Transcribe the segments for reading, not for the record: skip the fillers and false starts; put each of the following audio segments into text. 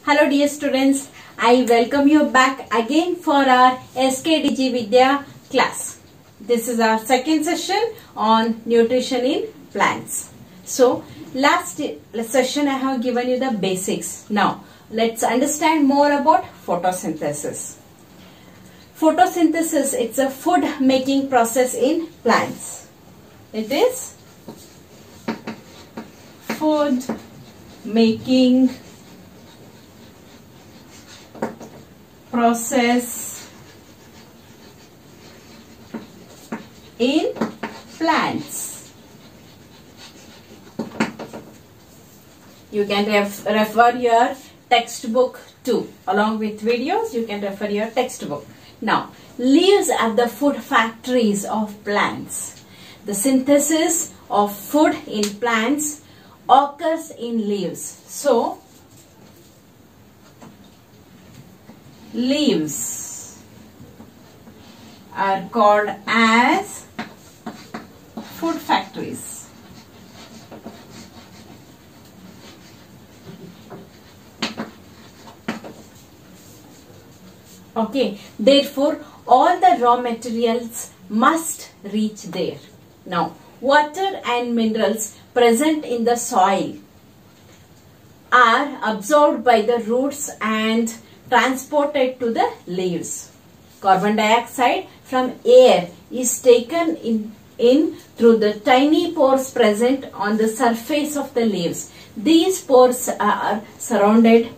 Hello dear students, I welcome you back again for our SKDG Vidya class. This is our second session on nutrition in plants. So last session I have given you the basics. Now let's understand more about photosynthesis. Photosynthesis, it's a food making process in plants. It is food making process in plants. You can refer your textbook too. Along with videos, you can refer your textbook. Now, leaves are the food factories of plants. The synthesis of food in plants occurs in leaves. So, leaves are called as food factories. Okay, therefore all the raw materials must reach there. Now, water and minerals present in the soil are absorbed by the roots and transported to the leaves. Carbon dioxide from air is taken in through the tiny pores present on the surface of the leaves. These pores are surrounded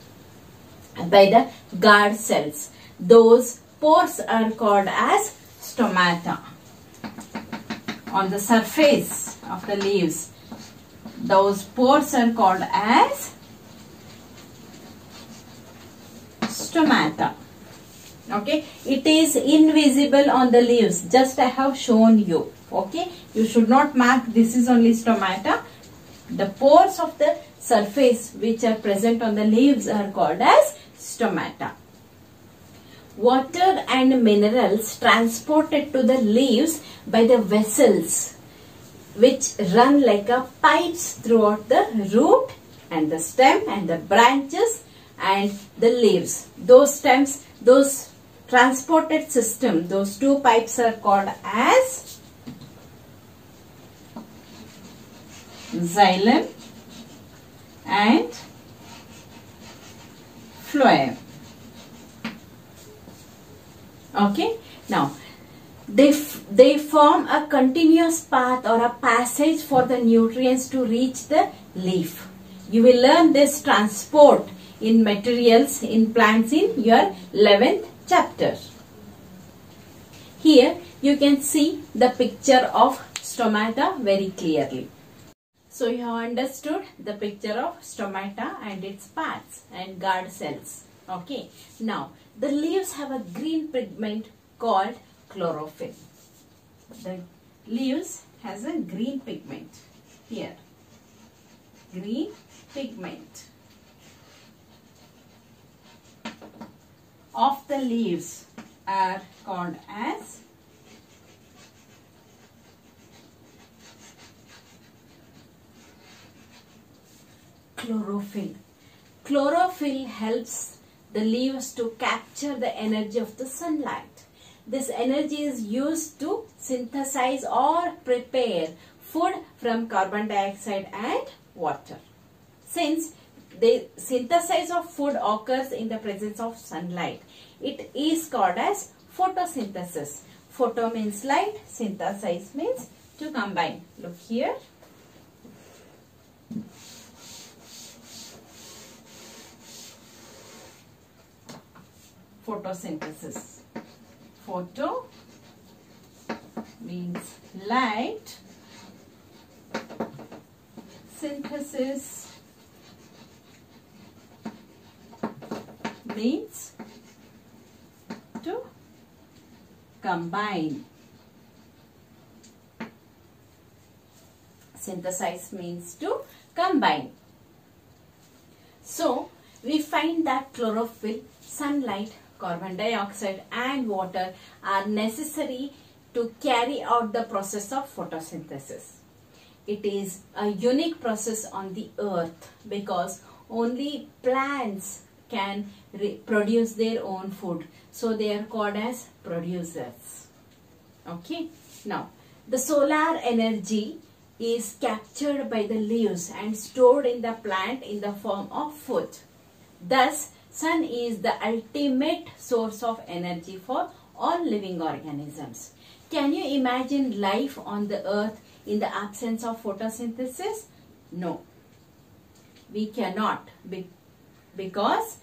by the guard cells. Those pores are called as stomata. On the surface of the leaves, those pores are called as stomata. Okay, it is invisible on the leaves, just I have shown you. Okay, you should not mark this is only stomata. The pores of the surface which are present on the leaves are called as stomata. Water and minerals transported to the leaves by the vessels which run like a pipes throughout the root and the stem and the branches and the leaves. Those stems, those transported system, those two pipes are called as xylem and phloem. Okay, now they form a continuous path or a passage for the nutrients to reach the leaf. You will learn this transport in materials in plants in your 11th chapter. Here you can see the picture of stomata very clearly. So you have understood the picture of stomata and its parts and guard cells. Okay. Now the leaves have a green pigment called chlorophyll. The leaves has a green pigment here. Green pigment of the leaves are called as chlorophyll. Chlorophyll helps the leaves to capture the energy of the sunlight. This energy is used to synthesize or prepare food from carbon dioxide and water. Since the synthesis of food occurs in the presence of sunlight, it is called as photosynthesis. Photo means light, synthesize means to combine. Look here. Photosynthesis. Photo means light, synthesis means to combine. Synthesize means to combine. So, we find that chlorophyll, sunlight, carbon dioxide and water are necessary to carry out the process of photosynthesis. It is a unique process on the earth because only plants can produce their own food. So they are called as producers. Okay. Now, the solar energy is captured by the leaves and stored in the plant in the form of food. Thus, sun is the ultimate source of energy for all living organisms. Can you imagine life on the earth in the absence of photosynthesis? No, we cannot, because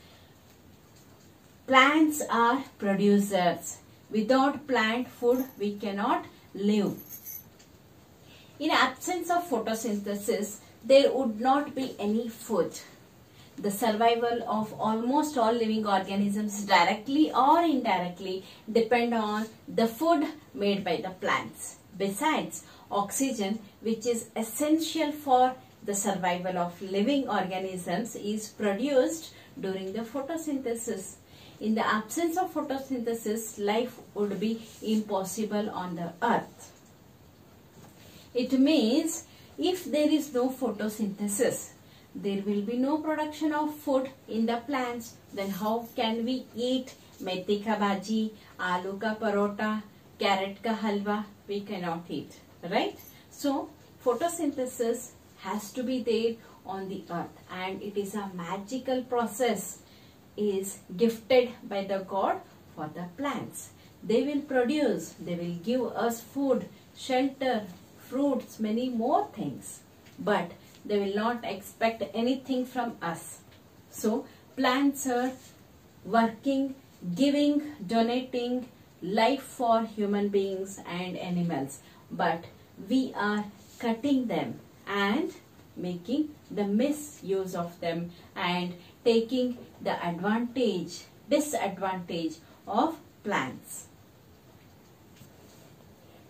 plants are producers. Without plant food, we cannot live. In absence of photosynthesis, there would not be any food. The survival of almost all living organisms directly or indirectly depend on the food made by the plants. Besides, oxygen, which is essential for the survival of living organisms, is produced during the photosynthesis. In the absence of photosynthesis, life would be impossible on the earth. It means if there is no photosynthesis, there will be no production of food in the plants. Then how can we eat methi ka bhaji, aloo ka parota, carrot ka halwa? We cannot eat, right? So photosynthesis has to be there on the earth, and it is a magical process, is gifted by the God for the plants. They will produce, they will give us food, shelter, fruits, many more things. But they will not expect anything from us. So plants are working, giving, donating life for human beings and animals. But we are cutting them and making the misuse of them and taking the disadvantage of plants.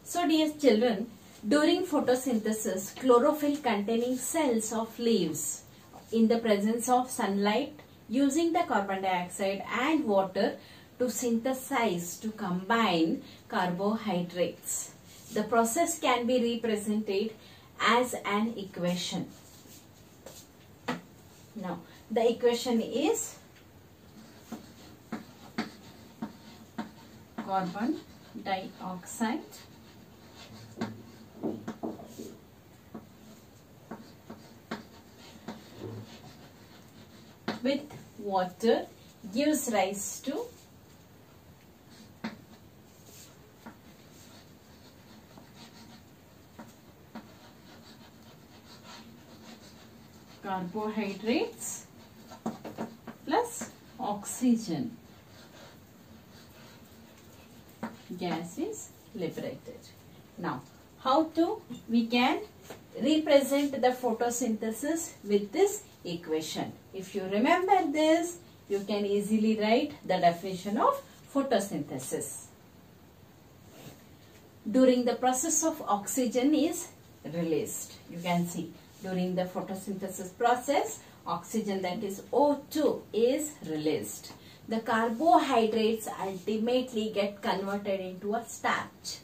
So dear children, during photosynthesis, chlorophyll containing cells of leaves in the presence of sunlight using the carbon dioxide and water to synthesize, to combine carbohydrates. The process can be represented as an equation. Now, the equation is carbon dioxide with water gives rise to carbohydrates plus oxygen. Gas is liberated. Now, how we can represent the photosynthesis with this equation? If you remember this, you can easily write the definition of photosynthesis. During the process of oxygen is released. You can see during the photosynthesis process, oxygen, that is O2, is released. The carbohydrates ultimately get converted into a starch.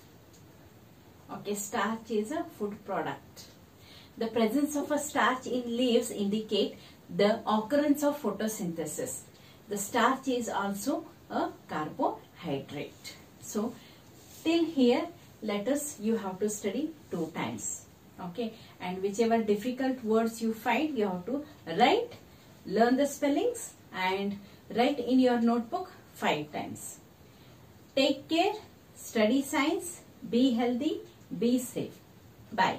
Okay, starch is a food product. The presence of a starch in leaves indicate the occurrence of photosynthesis. The starch is also a carbohydrate. So, till here, letters you have to study 2 times. Okay, and whichever difficult words you find, you have to write, learn the spellings and write in your notebook 5 times. Take care, study science, be healthy, be safe. Bye.